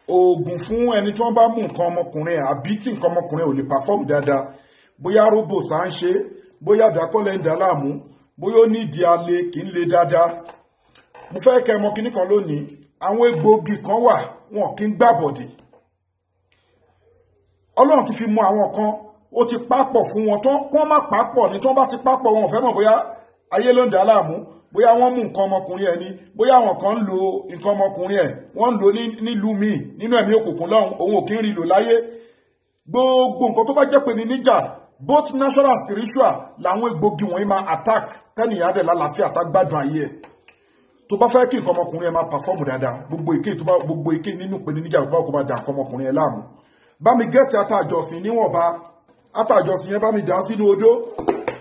oògùn fún ẹni tí wọ́n bá mú nǹkan ọmọkùnrin àbí tí nǹkan ọmọkùnrin ò lè perform dáadáa bóyá Arobosa ń ṣe bóyá Idakolę ń dà láàmú bóyá ó nídìí alẹ́ kì í le dáadáa. Mo fẹ́ kẹ́ mọ̀ kíní kan lónìí, àwọn egbòogi kan wà wọn kì í gbàbọ̀dì. Ọlọ́run ti fi mú àwọn kan, ó ti pápọ̀ fún wọn tán, wọ́n má pápọ̀ ní tí wọ́n bá ti pápọ̀ wọn ò fẹ́ mọ̀ bóyá ayé ló ń dà láàmú, bóyá wọ́n mú nǹkan ọmọkùnrin ẹ̀ ni, bóyá àwọn kan ń lo nǹkan ọmọkùnrin ẹ̀, wọ́n ń lò nílùú míì nínú ẹ̀mí òkùnkùn lọ́hùn, òun ò kí ń rí lò láyé. Gbogbo nǹkan tó bá jẹ́ pé ní níjà, both natural and spiritual, làwọn egbògi wọ̀nyí máa attack tẹ́nìyàn dẹ̀ lálàáfíà tá gbádùn ayé ẹ̀. Tó bá fẹ́ kí nǹkan ọmọkùnrin ẹ̀ máa perform dáadáa, gbogbo èké nínú pé ní níjà bá kó bá dà nǹkan ọmọkùnrin ẹ̀ láàmú. Bá mi gẹ́ẹ̀tì àtàjọsìn níwọ̀nba, àtàjọsìn yẹn bá mi dà sínú odó.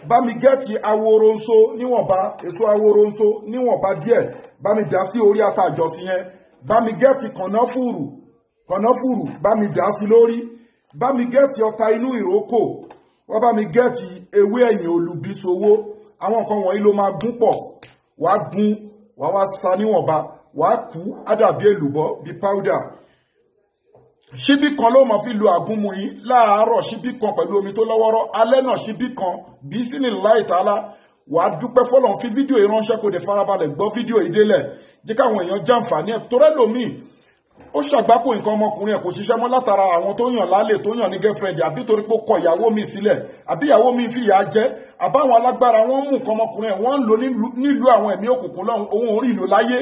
Bá mi gẹ́ẹ̀tì aworonso níwọ̀nba, èso aworonso níwọ̀nba díẹ̀, bá mi dà sí orí àtàjọsìn yẹn. Bá mi gẹ́ẹ̀tì kànáfùrù, bá mi dà sí lórí. Bá mi gẹ́ẹ̀tì ọta inú ìrókò, wọ́n bá mi gẹ́ẹ̀tì ewé ẹ̀yìn olùbísowó. Àwọn nǹkan wọ̀nyí ló máa gún pọ̀, wàá gún, wàá wá sa níwọ̀nba, wàá kú, á dàbí èlùbọ́ bí powder. Ṣíbí kan ló máa fi lu àgúnmu yìí, láàárọ̀ ṣíbí kan pẹ̀lú omi tó lọ́wọ́rọ́, alẹ́ náà ṣíbí kan bí sínú láì tààlà. Wàá dúpẹ́ fọ́lọ́run, fi fídíò yìí ránṣẹ́ kó dé farabalẹ̀ gbọ́ fídíò yìí délẹ̀, jẹ́ káwọn èèyàn jàǹfààní ẹ̀. Torẹ́ lòmíì ó ṣàgbákò nǹkan ọmọkùnrin ẹ̀ kò ṣiṣẹ́ mọ́ látara àwọn tó yàn lálẹ́ tó yàn ní girlfriend, àbí torí pé ó kọ ìyàwó mi sílẹ̀, àbí ìyàwó mi fi ìyà jẹ, àbáwọn alágbára wọn mú nǹkan ọmọkùnrin ẹ̀ wọ́n ń lò nílùú àwọn ẹ̀mí òkùnkùn lọ́hùn, òun ò rí ìlò láyé.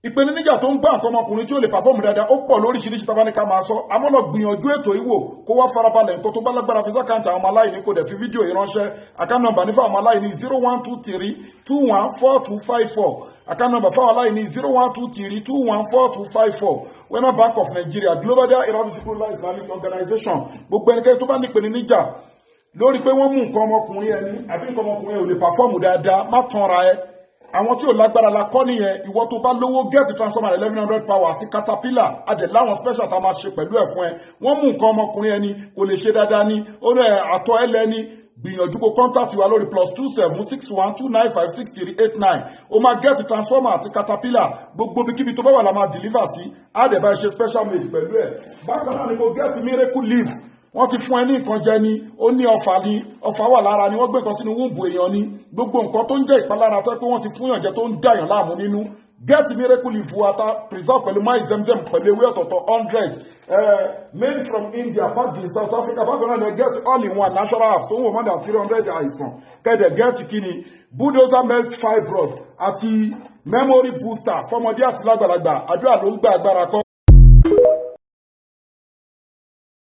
Ìpèníjà tó ń gbá nǹkan ọmọkùnrin tí ó lè pàfọ́ọ̀mù dáadáa ó pọ̀ lóríṣiríṣi tá bá ní ká máa sọ. Àmọ́ lọ gbìyànjú ètò ìwò kó wá farabalẹ̀ nǹkan tó bá lágbára fi sákàǹtì àwọn ọmọ aláìní kó dẹ̀ fi fídíò ìránṣẹ́. Account number ní fáwọn ọmọ aláìní 0123214254. Account number fáwọn aláìní 0123214254. Wema Bank of Nigeria, Global Dahiratu Dhikrlahi Islamic Organization. Gbogbo ẹnikẹ́ni tó bá ní ìpèníjà lórí pé wọ́n mú nǹkan ọmọkùnrin ẹni àbí nǹkan ọmọkùnrin ò lè pàfọ́ọ̀mù dáadáa, má tanra ẹ. Àwọn tí ò lágbára la kọ́ nìyẹn, ìwọ tó bá lówó gẹ́ẹ̀tì transformer 1100 power àti caterpillar adẹ̀ láwọn special tá máa ṣe pẹ̀lú ẹ̀ fún ẹ. Wọ́n mú nǹkan ọmọkùnrin ẹni kò lè ṣe dáadáa ní, ó rẹ̀ àtọ̀ ẹlẹ́ni, gbìyànjú kó contact wa lórí +276129563889. O máa gẹ́ẹ̀tì transformer àti caterpillar, gbogbo bíkíbi tó bá wà la máa deliver sí, adẹ̀ bá ṣe special made pẹ̀lú ẹ̀. Bákan náà ni kò gẹ́ẹ̀tì miracle leaf. Wọ́n ti fún ẹ ní nǹkan jẹ ni, ó ní ọfà ni, ọfà wà lára ni, wọ́n gbé nǹkan sínú wúńbù èèyàn ni, gbogbo nǹkan tó ń jẹ́ ìpalára tó pé wọ́n ti fún yàn jẹ tó ń dàyàn láàmú nínú. Get miracle leaf water, preserve pẹ̀lú máì zemzem pẹ̀lú ewé ọ̀tọ̀ọ̀tọ̀ 100. Made from India, packed in South Africa, bákan náà get all in one natural herbs tó ń wọ̀ more than 300 àìsàn. Kẹ́dẹ̀ get kíni, bulldozer melt fibroid àti memory booster fọmọdé àti lágbàlagbà, àdúrà ló ń gbà agbára kọ́.